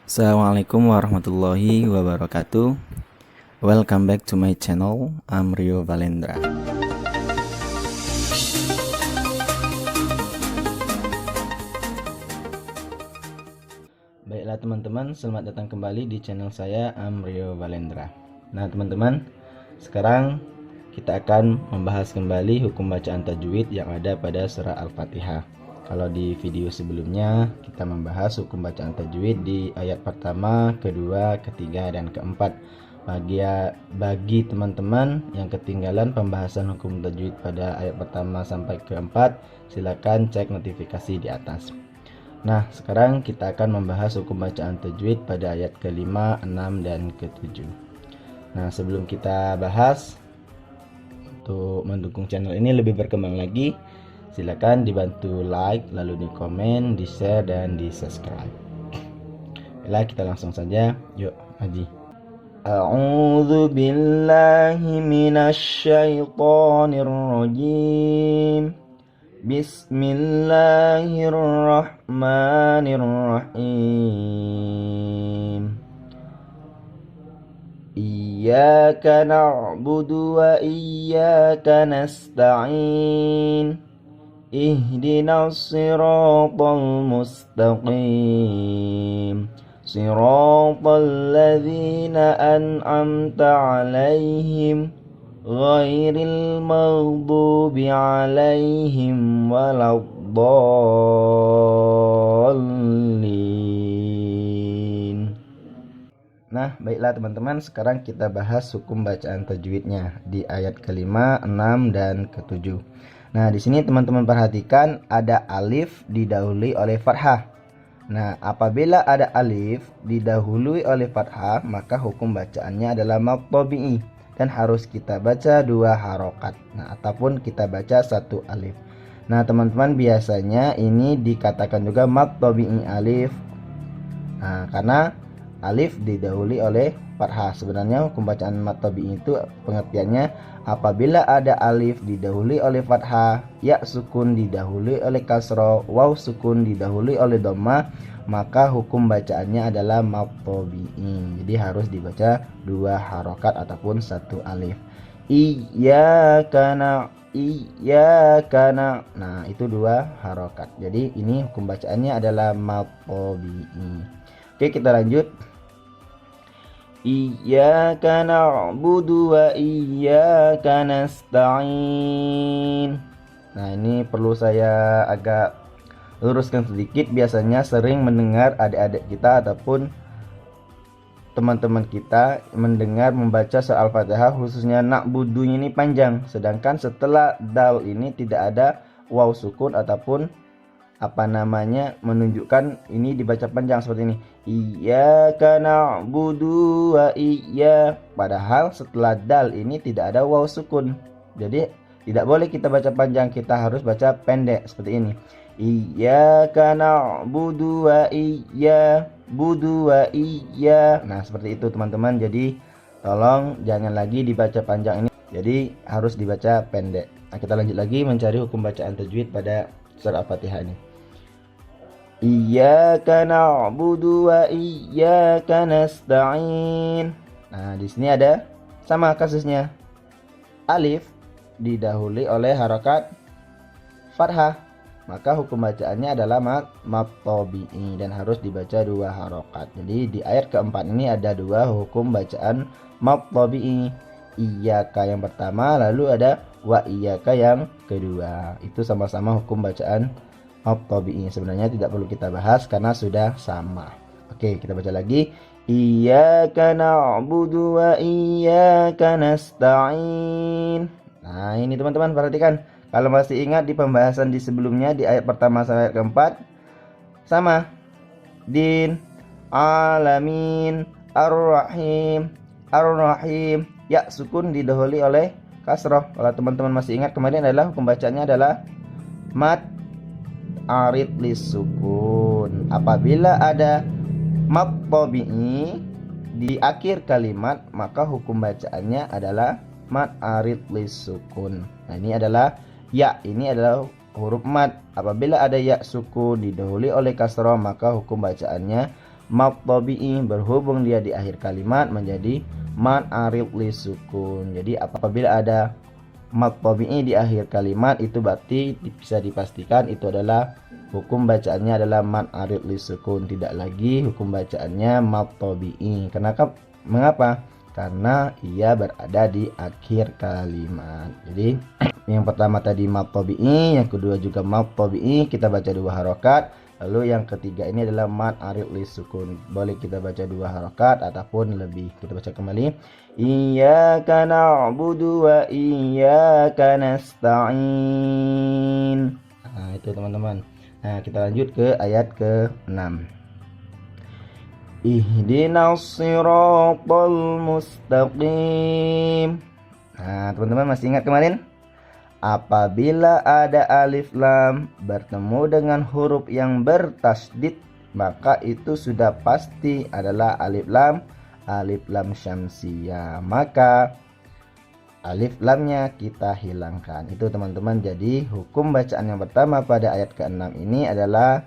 Assalamualaikum warahmatullahi wabarakatuh. Welcome back to my channel. I'm Rio Valendra. Baiklah teman-teman, selamat datang kembali di channel saya, I'm Rio Valendra. Nah teman-teman, sekarang kita akan membahas kembali hukum bacaan tajwid yang ada pada surah Al-Fatihah. Kalau di video sebelumnya kita membahas hukum bacaan tajwid di ayat pertama, kedua, ketiga, dan keempat. Bagi teman-teman yang ketinggalan pembahasan hukum tajwid pada ayat pertama sampai keempat, silakan cek notifikasi di atas. Nah, sekarang kita akan membahas hukum bacaan tajwid pada ayat ke-5, 6, dan ke-7. Nah, sebelum kita bahas, untuk mendukung channel ini lebih berkembang lagi, silakan dibantu like, lalu di komen, di share, dan di subscribe. Baiklah, kita langsung saja. Yuk, haji. A'udzu billahi minasy syaithanir rajim. Bismillahirrahmanirrahim. Iyyaka na'budu wa iyyaka nasta'in. Ihdinas siratal mustaqim. Siratal ladzina an'amta 'alaihim ghairil maghdubi 'alaihim waladdallin. Nah, baiklah teman-teman, sekarang kita bahas hukum bacaan tajwidnya di ayat ke-5, 6, dan ke-7. Nah, di sini teman-teman perhatikan ada alif didahului oleh fathah. Nah, apabila ada alif didahului oleh fathah, maka hukum bacaannya adalah mad tabi'i dan harus kita baca 2 harokat. Nah, ataupun kita baca 1 alif. Nah, teman-teman, biasanya ini dikatakan juga mad tabi'i alif. Nah, karena alif didahului oleh fathah. Sebenarnya hukum bacaan mad tabi'i itu pengertiannya apabila ada alif didahului oleh fathah, ya sukun didahului oleh kasroh, waw sukun didahului oleh dhammah, maka hukum bacaannya adalah mad tabi'i. Jadi harus dibaca 2 harokat ataupun 1 alif. Iyyaka na. Nah, itu 2 harokat. Jadi ini hukum bacaannya adalah mad tabi'i. Oke, kita lanjut. Iyyaka na'budu wa iyyaka nasta'in. Nah, ini perlu saya agak luruskan sedikit. Biasanya sering mendengar adik-adik kita ataupun teman-teman kita mendengar membaca surah Al-Fatihah, khususnya na'budunya ini panjang, sedangkan setelah dal ini tidak ada waw sukun ataupun menunjukkan ini dibaca panjang seperti ini. Iyyaka na'budu wa padahal setelah dal ini tidak ada waw sukun. Jadi tidak boleh kita baca panjang, kita harus baca pendek seperti ini. Iyyaka na'budu wa Nah, seperti itu teman-teman. Jadi tolong jangan lagi dibaca panjang ini. Jadi harus dibaca pendek. Nah, kita lanjut lagi mencari hukum bacaan tajwid pada surah Al-Fatihah ini. Iyyaka na'budu wa iyyaka nasta'in. Nah, di sini ada sama kasusnya. Alif didahului oleh harokat fathah, maka hukum bacaannya adalah mad tabi'i dan harus dibaca 2 harokat. Jadi di ayat keempat ini ada 2 hukum bacaan mad tabi'i. Iyyaka yang pertama, lalu ada wa iyyaka yang kedua. Itu sama-sama hukum bacaan mad tabi'i. Sebenarnya tidak perlu kita bahas karena sudah sama. Oke, kita baca lagi. Iyyaka na'budu wa iyyaka nasta'in. Nah, ini teman-teman perhatikan. Kalau masih ingat di pembahasan di sebelumnya di ayat pertama sampai ayat keempat sama. Din, alamin, ar-rahim. Ya sukun didahului oleh kasroh. Kalau teman-teman masih ingat kemarin adalah hukum bacanya adalah mad arid lisukun. Apabila ada mad tabi'i di akhir kalimat, maka hukum bacaannya adalah mad arid lisukun. Nah, ini adalah ya, ini adalah huruf mad. Apabila ada ya sukun didahului oleh kasroh, maka hukum bacaannya mad tabi'i, berhubung dia di akhir kalimat menjadi mad arid li sukun. Jadi apabila ada mad tabi'i di akhir kalimat itu berarti bisa dipastikan itu adalah hukum bacaannya adalah mad arid li sukun, tidak lagi hukum bacaannya mad tabi'i. Mengapa? Karena ia berada di akhir kalimat. Jadi yang pertama tadi mad tabi'i, yang kedua juga mad tabi'i, kita baca 2 harokat. Lalu yang ketiga ini adalah mad arid li sukun. Boleh kita baca 2 harokat ataupun lebih. Kita baca kembali. Iyyaka na'budu wa iyyaka nasta'in. Nah, itu teman-teman. Nah, kita lanjut ke ayat ke-6. Ihdinas siratal mustaqim. Nah, teman-teman masih ingat kemarin? Apabila ada alif lam bertemu dengan huruf yang bertasdid, maka itu sudah pasti adalah alif lam syamsiyah. Maka alif lamnya kita hilangkan. Itu teman-teman. Jadi hukum bacaan yang pertama pada ayat ke-6 ini adalah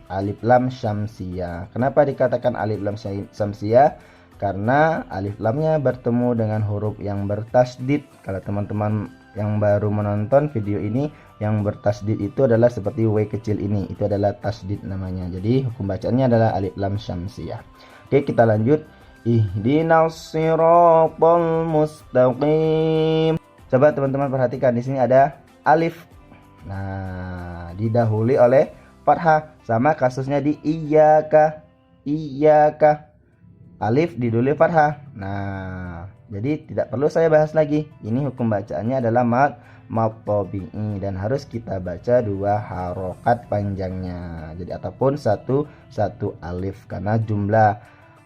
alif lam syamsiyah. Kenapa dikatakan alif lam syamsiyah? Karena alif lamnya bertemu dengan huruf yang bertasdid. Kalau teman-teman yang baru menonton video ini, yang bertasdid itu adalah seperti W kecil ini, itu adalah tasdid namanya. Jadi hukum bacaannya adalah alif lam syamsiyah. Oke, kita lanjut. Ihdinas siratal mustaqim. Coba teman-teman perhatikan, di sini ada alif. Nah, didahului oleh fathah, sama kasusnya di iyyaka. Alif didahului fathah. Nah, jadi tidak perlu saya bahas lagi. Ini hukum bacaannya adalah mad tabi'i dan harus kita baca 2 harokat panjangnya. Jadi ataupun satu alif, karena jumlah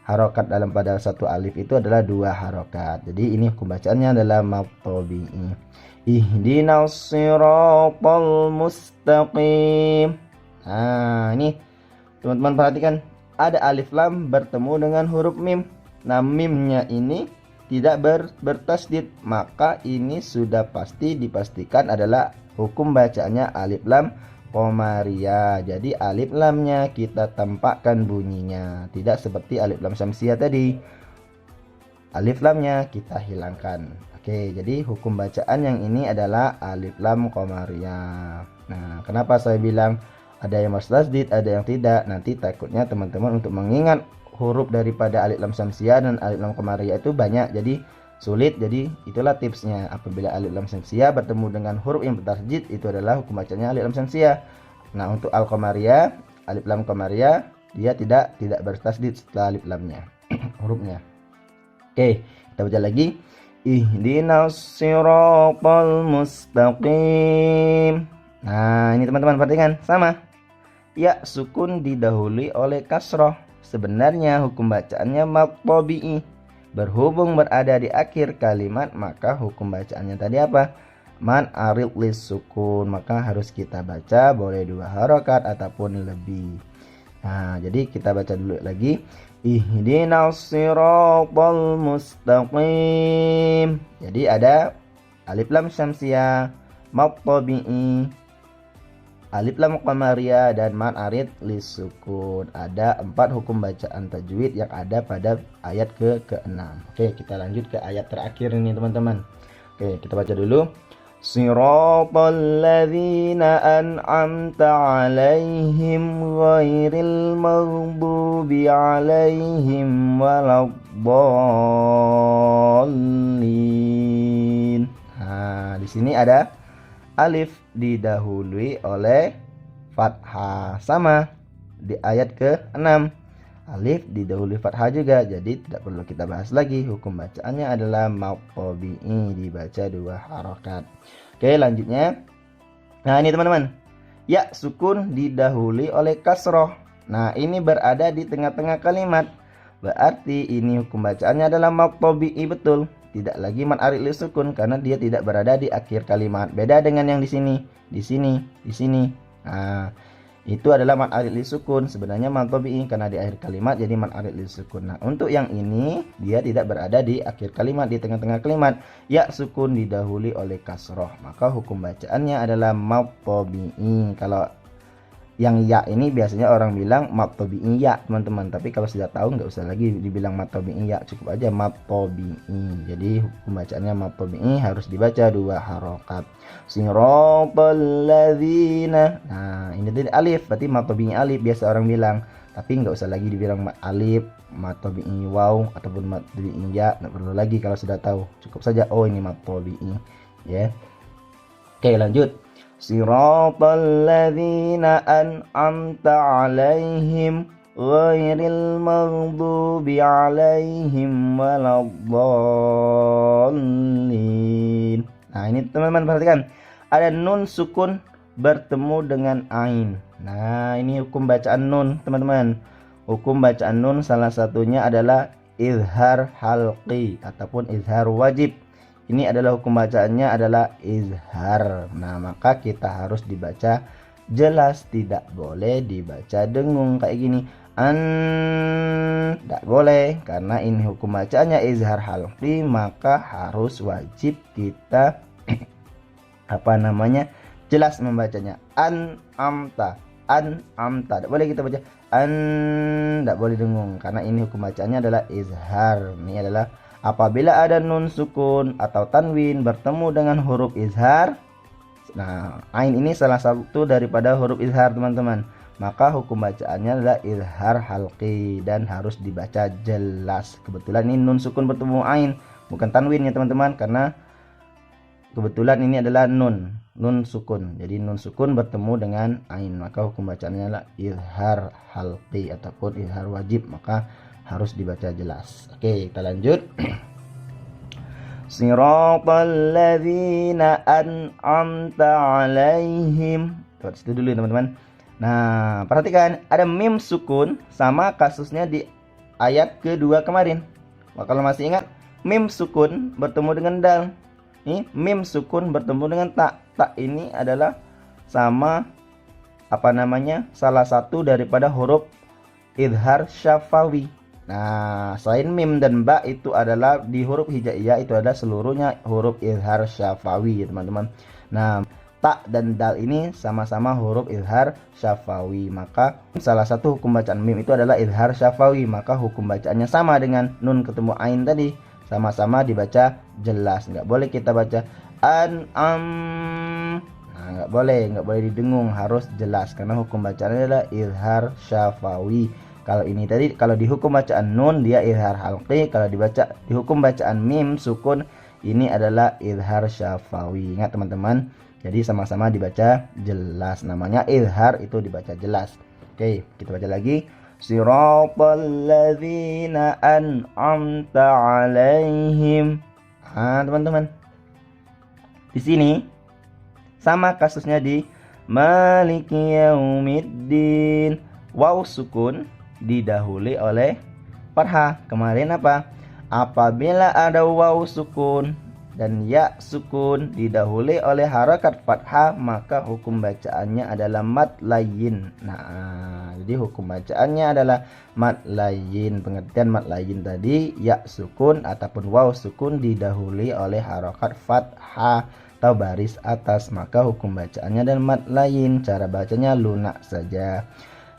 harokat dalam pada 1 alif itu adalah 2 harokat. Jadi ini hukum bacaannya adalah mad tabi'i. Ihdinas siratal mustaqim. Nah, ini teman-teman perhatikan, ada alif lam bertemu dengan huruf mim. Nah, mimnya ini tidak bertasdid, maka ini sudah pasti dipastikan adalah hukum bacaannya alif lam qamariyah. Jadi alif lamnya kita tampakkan bunyinya, tidak seperti alif lam syamsiyah tadi. Alif lamnya kita hilangkan. Oke, jadi hukum bacaan yang ini adalah alif lam qamariyah. Nah, kenapa saya bilang ada yang bertasdid, ada yang tidak? Nanti takutnya teman-teman untuk mengingat huruf daripada alif lam syamsiyah dan alif lam qamariyah itu banyak, jadi sulit. Jadi itulah tipsnya, apabila alif lam syamsiyah bertemu dengan huruf yang bertasdid itu adalah hukum bacanya alif lam syamsiyah. Nah, untuk al qamariyah, alif lam qamariyah, dia tidak bertasdid setelah alif lamnya hurufnya. Oke, kita baca lagi. Ihdinas siratal mustaqim. Nah, ini teman-teman perhatikan, sama ya, sukun didahului oleh kasroh. Sebenarnya hukum bacaannya mad tabi'i. Berhubung berada di akhir kalimat, maka hukum bacaannya tadi apa? Mad arid lis sukun. Maka harus kita baca boleh 2 harokat ataupun lebih. Nah, jadi kita baca dulu lagi. Ihdinas siratal mustaqim. Jadi ada alif lam syamsiyah, mad tabi'i, alif lam qamariyah, dan mad arid lis sukun. Ada 4 hukum bacaan tajwid yang ada pada ayat ke-6. Oke, kita lanjut ke ayat terakhir ini teman-teman. Oke, kita baca dulu. Siratal ladzina an'amta 'alaihim ghairil maghdubi 'alaihim waladdallin. Nah, di sini ada alif didahului oleh fathah, sama di ayat ke-6 alif didahului fathah juga, jadi tidak perlu kita bahas lagi. Hukum bacaannya adalah mad tabi'i, dibaca 2 harokat. Oke, lanjutnya. Nah, ini teman-teman, ya sukun didahului oleh kasroh. Nah, ini berada di tengah-tengah kalimat, berarti ini hukum bacaannya adalah mad tabi'i, betul. Tidak lagi mad arid lis sukun karena dia tidak berada di akhir kalimat. Beda dengan yang di sini, di sini. Nah, itu adalah mad arid lis sukun. Sebenarnya mad tabi'i karena di akhir kalimat jadi mad arid lis sukun. Nah, untuk yang ini dia tidak berada di akhir kalimat, di tengah-tengah kalimat. Ya sukun didahului oleh kasroh, maka hukum bacaannya adalah mad tabi'i. Kalau Yang ya ini biasanya orang bilang mat tabi'i ya teman-teman, tapi kalau sudah tahu nggak usah lagi dibilang mat tabi'i ya, cukup aja mat tabi'i. Jadi hukum bacaannya mat tabi'i harus dibaca 2 harokat. Siratal ladzina, nah ini tadi alif, berarti mat tabi'i alif biasa orang bilang, tapi nggak usah lagi dibilang mat alif, mat tabi'i waw ataupun mat tabi'i ya, nggak perlu lagi kalau sudah tahu, cukup saja oh ini mat tabi'i ya. Oke lanjut. Siratal ladzina an'amta 'alaihim ghairil maghdubi 'alaihim waladdallin. Nah, ini teman-teman perhatikan. Ada nun sukun bertemu dengan ain. Nah, ini hukum bacaan nun, teman-teman. Hukum bacaan nun salah satunya adalah izhar halqi ataupun izhar wajib. Ini adalah hukum bacaannya adalah izhar. Nah, maka kita harus dibaca jelas, tidak boleh dibaca dengung kayak gini. Tidak boleh, karena ini hukum bacaannya izhar halqi, maka harus wajib kita jelas membacanya. Amta. Tidak boleh kita baca tidak boleh dengung, karena ini hukum bacaannya adalah izhar. Ini adalah apabila ada nun sukun atau tanwin bertemu dengan huruf izhar. Nah, ain ini salah satu daripada huruf izhar teman-teman. Maka hukum bacaannya adalah izhar halqi dan harus dibaca jelas. Kebetulan ini nun sukun bertemu ain, bukan tanwin ya teman-teman, karena kebetulan ini adalah nun sukun. Jadi nun sukun bertemu dengan ain, maka hukum bacaannya adalah izhar halqi ataupun izhar wajib, maka harus dibaca jelas. Oke, kita lanjut. Siratal ladzina an'amta 'alaihim. Tuh, situ dulu teman-teman. Nah, perhatikan ada mim sukun sama kasusnya di ayat kedua kemarin. Kalau masih ingat, mim sukun bertemu dengan dal. Nih, mim sukun bertemu dengan ta. Ta ini adalah sama salah satu daripada huruf izhar syafawi. Nah, selain mim dan ba itu adalah di huruf hijaiyah, itu adalah seluruhnya huruf izhar syafawi ya teman-teman. Nah, ta dan dal ini sama-sama huruf izhar syafawi, maka salah satu hukum bacaan mim itu adalah izhar syafawi, maka hukum bacaannya sama dengan nun ketemu ain tadi, sama-sama dibaca jelas. Nggak boleh kita baca nah, nggak boleh didengung, harus jelas karena hukum bacaannya adalah izhar syafawi. Kalau ini tadi, kalau di hukum bacaan nun dia izhar halqi, kalau dibaca di hukum bacaan mim sukun ini adalah izhar syafawi. Ingat teman-teman, jadi sama-sama dibaca jelas, namanya izhar itu dibaca jelas. Oke, kita baca lagi. Siratal ladzina an'amta 'alaihim. Nah, teman-teman, di sini sama kasusnya di maliki yaumiddin. Waw sukun didahului oleh fathah. Kemarin apa? Apabila ada waw sukun dan ya sukun didahului oleh harakat fathah, maka hukum bacaannya adalah mat layyin. Nah, jadi hukum bacaannya adalah mat layyin. Pengertian mat layyin tadi, ya sukun ataupun waw sukun didahului oleh harakat fathah atau baris atas, maka hukum bacaannya adalah mat layyin. Cara bacanya lunak saja.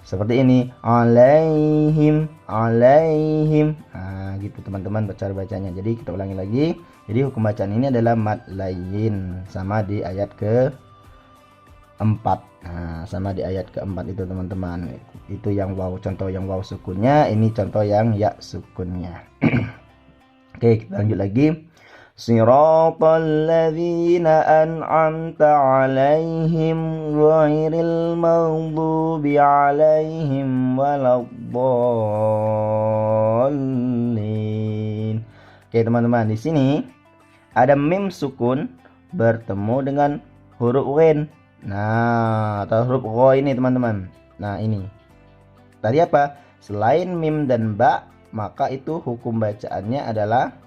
Seperti ini, alaihim. Nah, gitu teman-teman cara bacanya. Jadi kita ulangi lagi. Jadi hukum bacaan ini adalah mat layyin, sama di ayat ke-4. Nah, sama di ayat ke-4 itu teman-teman. Itu yang waw, contoh yang waw sukunnya, ini contoh yang ya sukunnya. Oke, kita lanjut lagi. Siratal ladzina an'amta 'alaihim ghairil maghdubi 'alaihim waladdallin. Oke, teman-teman, di sini ada mim sukun bertemu dengan huruf ghain. Nah, atau huruf gha ini, teman-teman. Nah, ini. Tadi apa? Selain mim dan ba, maka itu hukum bacaannya adalah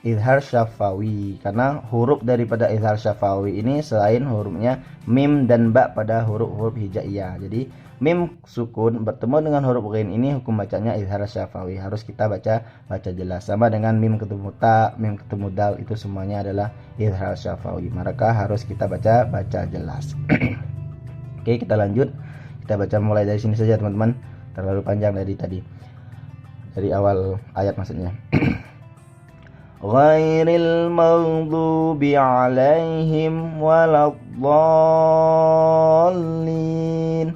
izhar syafawi, karena huruf daripada izhar syafawi ini selain hurufnya mim dan ba pada huruf-huruf hijaiyah. Jadi mim sukun bertemu dengan huruf ghain ini hukum bacanya izhar syafawi, harus kita baca jelas. Sama dengan mim ketemu ta, mim ketemu dal, itu semuanya adalah izhar syafawi, maka harus kita baca jelas. Oke, Oke, kita lanjut. Kita baca mulai dari sini saja teman-teman. Terlalu panjang dari tadi. Dari awal ayat maksudnya. Ghairil maghdubi alaihim waladdallin.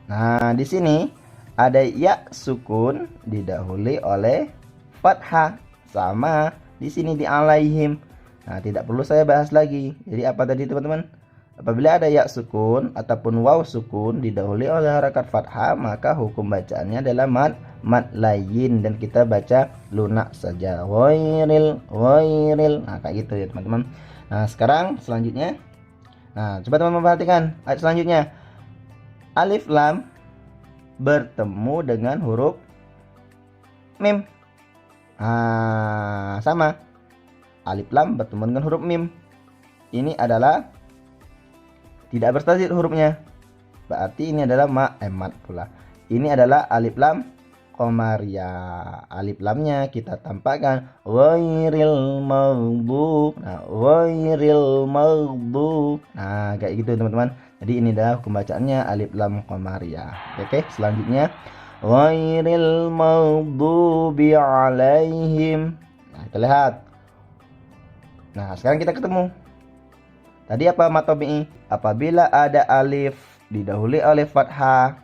Nah, di sini ada ya sukun didahului oleh fathah, sama di sini di alaihim. Nah, tidak perlu saya bahas lagi. Jadi apa tadi teman-teman? Apabila ada ya sukun ataupun waw sukun didahului oleh harakat fathah, maka hukum bacaannya adalah mad layyin, dan kita baca lunak saja. Ghairil. Nah, kayak gitu ya teman-teman. Nah, sekarang selanjutnya. Nah, coba teman-teman perhatikan ayat selanjutnya. Alif lam bertemu dengan huruf mim. Nah, sama. Alif lam bertemu dengan huruf mim. Ini adalah tidak bertasydid hurufnya. Berarti ini adalah mat pula. Ini adalah alif lam qamariyah. Alif lamnya kita tampakkan ghairil maghdub. Nah, ghairil maghdub. Nah, kayak gitu teman-teman. Jadi ini adalah hukum bacaannya alif lam qamariyah. Oke, selanjutnya ghairil maghdubi alaihim. Nah, kita lihat. Nah, sekarang kita ketemu. Tadi apa mat tabi'i? Apabila ada alif didahului oleh fathah,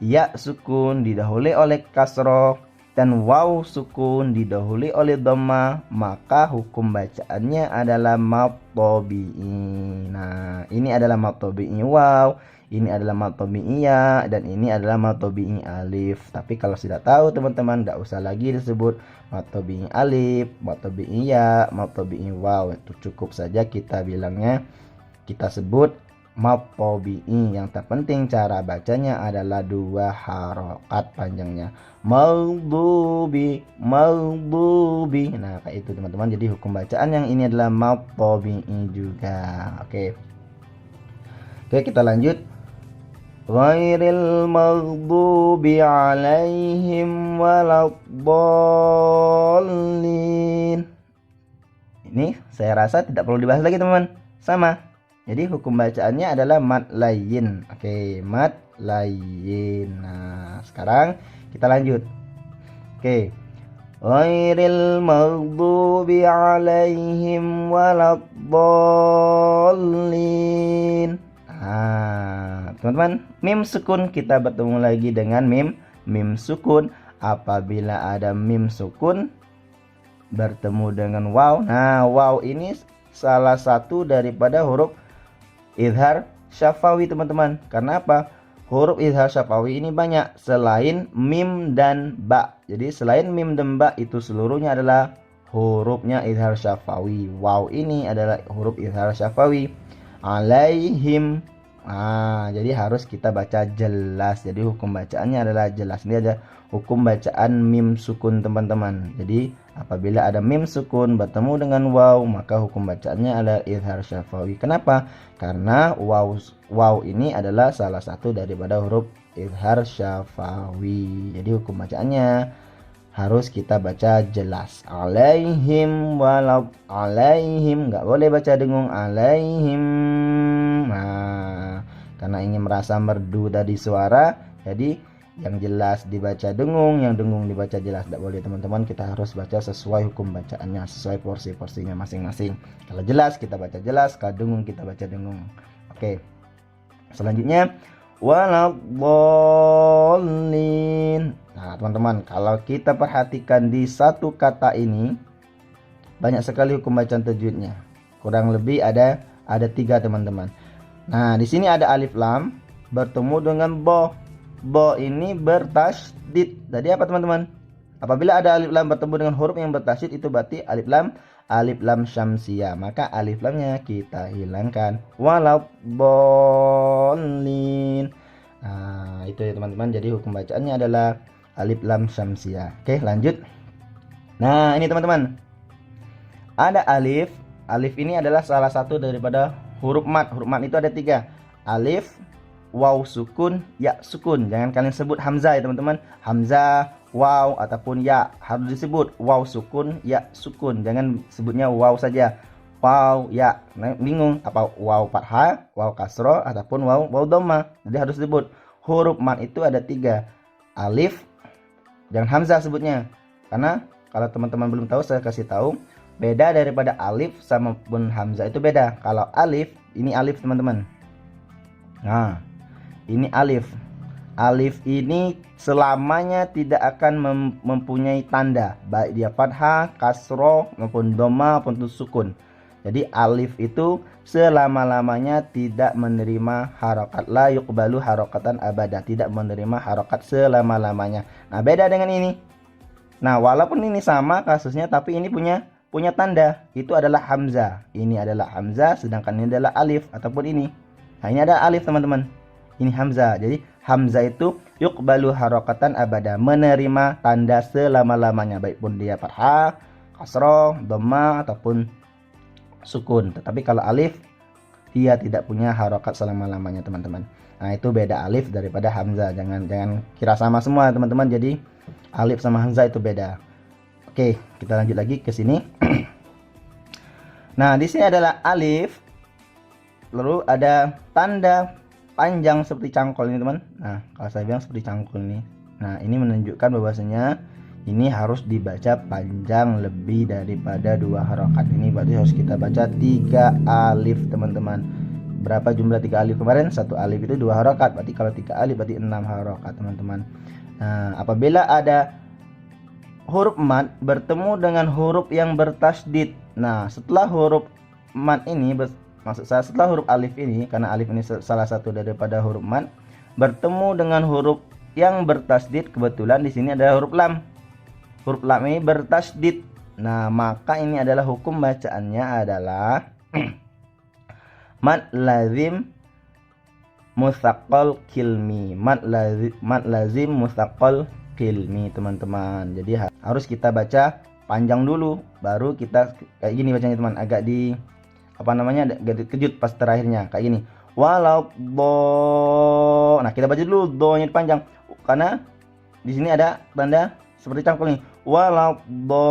ya sukun didahului oleh kasroh, dan waw sukun didahului oleh dhamma, maka hukum bacaannya adalah mat tabi'i. Nah, ini adalah mat tabi'i waw, ini adalah mat tabi'i ya, dan ini adalah mat tabi'i alif. Tapi kalau sudah tahu teman-teman, tidak usah lagi disebut mat tabi'i alif, mat tabi'i ya, mat tabi'i waw. Itu cukup saja kita bilangnya, kita sebut mat tabi'i. Yang terpenting cara bacanya adalah 2 harokat panjangnya. Maghdubi. Nah, kayak itu teman-teman. Jadi hukum bacaan yang ini adalah mat tabi'i juga. Oke, kita lanjut. Ghairil maghdubi alaihim waladdallin. Ini saya rasa tidak perlu dibahas lagi teman-teman. Sama. Jadi hukum bacaannya adalah mad layyin. Oke, mad layyin. Nah, sekarang kita lanjut. Oke. Ghairil maghdubi alaihim waladdallin. Nah, teman-teman, mim sukun kita bertemu lagi dengan mim sukun. Apabila ada mim sukun bertemu dengan waw. Nah, waw ini salah satu daripada huruf izhar syafawi teman-teman. Karena apa? Huruf izhar syafawi ini banyak selain mim dan ba. Jadi selain mim dan ba itu seluruhnya adalah hurufnya izhar syafawi. Waw ini adalah huruf izhar syafawi. Alaihim. Jadi harus kita baca jelas. Jadi hukum bacaannya adalah jelas. Ini ada hukum bacaan mim sukun teman-teman. Jadi apabila ada mim sukun bertemu dengan waw, maka hukum bacaannya adalah izhar syafawi. Kenapa? Karena waw ini adalah salah satu daripada huruf izhar syafawi. Jadi hukum bacaannya harus kita baca jelas. Alaihim alaihim, nggak boleh baca dengung alaihim. Nah, karena ingin merasa merdu tadi suara, jadi yang jelas dibaca dengung, yang dengung dibaca jelas. Tidak boleh teman-teman, kita harus baca sesuai hukum bacaannya, sesuai porsi-porsinya masing-masing. Kalau jelas kita baca jelas, kalau dengung kita baca dengung. Oke, selanjutnya waladdallin. Nah teman-teman, kalau kita perhatikan di satu kata ini banyak sekali hukum bacaan tajwidnya. Kurang lebih ada 3 teman-teman. Nah, di sini ada alif lam bertemu dengan bo. Bo ini bertasydid. Tadi apa teman-teman? Apabila ada alif lam bertemu dengan huruf yang bertasydid, itu berarti alif lam syamsiyah. Maka alif lamnya kita hilangkan. Waladdallin. Nah, itu ya teman-teman. Jadi hukum bacaannya adalah alif lam syamsiyah. Oke, lanjut. Nah, ini teman-teman. Ada alif. Alif ini adalah salah satu daripada huruf mat. Huruf mat itu ada 3. Alif, waw sukun, ya sukun. Jangan kalian sebut hamzah ya teman-teman. Hamzah, waw ataupun ya. Harus disebut waw sukun, ya sukun. Jangan sebutnya waw saja. waw, ya. Nah, bingung apa waw fathah, waw kasroh, ataupun waw dhamma. Jadi harus disebut huruf mat itu ada 3. Alif, jangan hamzah sebutnya. Karena kalau teman-teman belum tahu, saya kasih tahu. Beda daripada alif sama pun hamzah itu beda. Kalau alif, ini alif teman-teman. Nah, ini alif. Alif ini selamanya tidak akan mempunyai tanda, baik dia fathah, kasroh, maupun dhamma, maupun sukun. Jadi alif itu selama-lamanya tidak menerima harokat. La yuqbalu harokatan abada, tidak menerima harokat selama-lamanya. Nah, beda dengan ini. Nah, walaupun ini sama kasusnya, tapi ini punya tanda. Itu adalah hamzah. Ini adalah hamzah, sedangkan ini adalah alif ataupun ini. Nah, ini ada alif teman-teman. Ini hamzah. Jadi hamzah itu yuqbalu harokatan abada, menerima tanda selama-lamanya, baik pun dia fathah, kasroh, dhamma, ataupun sukun. Tetapi kalau alif, dia tidak punya harokat selama-lamanya teman-teman. Nah, itu beda alif daripada hamzah. Jangan kira sama semua teman-teman. Jadi alif sama hamzah itu beda. Oke, kita lanjut lagi ke sini. Nah, di sini adalah alif, lalu ada tanda panjang seperti cangkul ini teman. Nah, kalau saya bilang seperti cangkul ini. Nah, ini menunjukkan bahwasanya ini harus dibaca panjang lebih daripada 2 harokat. Ini berarti harus kita baca 3 alif teman-teman. Berapa jumlah 3 alif kemarin? 1 alif itu 2 harokat. Berarti kalau 3 alif berarti 6 harokat teman-teman. Nah, apabila ada huruf mat bertemu dengan huruf yang bertasydid. Nah, setelah huruf mat ini, maksud saya setelah huruf alif ini, karena alif ini salah satu daripada huruf mat, bertemu dengan huruf yang bertasydid. Kebetulan di sini ada huruf lam. Huruf lam ini bertasydid. Nah, maka ini adalah hukum bacaannya adalah mad lazim mustaqal kilmi. Mad lazim mustaqal kilmi teman-teman. Jadi harus kita baca panjang dulu, baru kita kayak gini bacanya teman, agak di agak kejut pas terakhirnya kayak gini. Walau do. Nah, kita baca dulu do-nya panjang karena di sini ada tanda seperti cangkul nih. Walau dolli.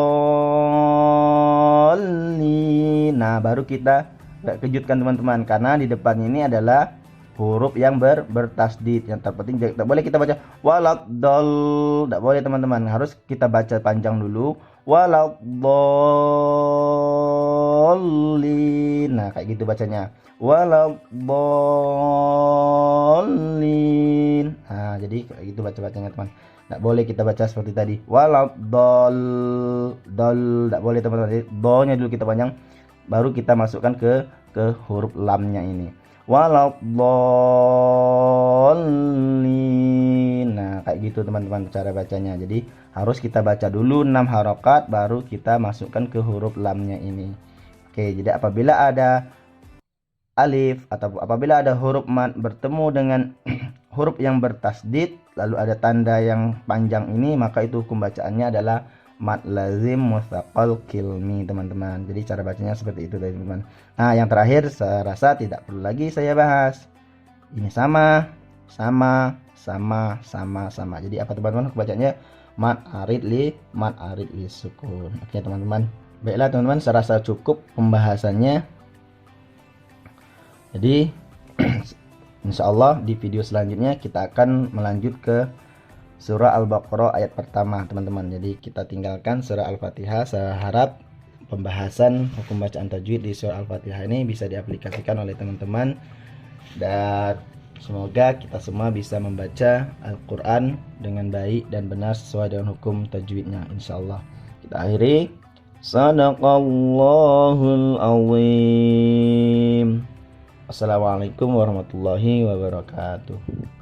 Nah, baru kita agak kejutkan teman-teman, karena di depannya ini adalah huruf yang bertasydid. Yang terpenting tidak boleh kita baca walau dol, tidak boleh teman-teman. Harus kita baca panjang dulu. Walau dolli. Nah, kayak gitu bacanya. Walau dolli. Nah, jadi kayak gitu bacanya teman. Tidak boleh kita baca seperti tadi. Walau dol, tidak boleh teman-teman. Jadi do-nya dulu kita panjang, baru kita masukkan ke huruf lamnya ini. Walau dolli. Nah, kayak gitu teman-teman cara bacanya. Jadi harus kita baca dulu 6 harokat, baru kita masukkan ke huruf lamnya ini. Oke, jadi apabila ada alif atau apabila ada huruf mat bertemu dengan huruf yang bertasydid, lalu ada tanda yang panjang ini, maka itu hukum bacaannya adalah mad lazim mustaqal kilmi teman-teman. Jadi cara bacanya seperti itu teman-teman. Nah, yang terakhir saya rasa tidak perlu lagi saya bahas. Ini sama. Jadi apa teman-teman bacanya? Mad arid li sukun. Oke teman-teman. Baiklah teman-teman, saya rasa cukup pembahasannya. Jadi insya Allah di video selanjutnya kita akan melanjut ke surah Al-Baqarah ayat pertama teman-teman. Jadi kita tinggalkan surah Al-Fatihah. Saya harap pembahasan hukum bacaan tajwid di surah Al-Fatihah ini bisa diaplikasikan oleh teman-teman, dan semoga kita semua bisa membaca Al-Quran dengan baik dan benar sesuai dengan hukum tajwidnya insyaallah. Kita akhiri. Sadaqallahul azim. Assalamualaikum warahmatullahi wabarakatuh.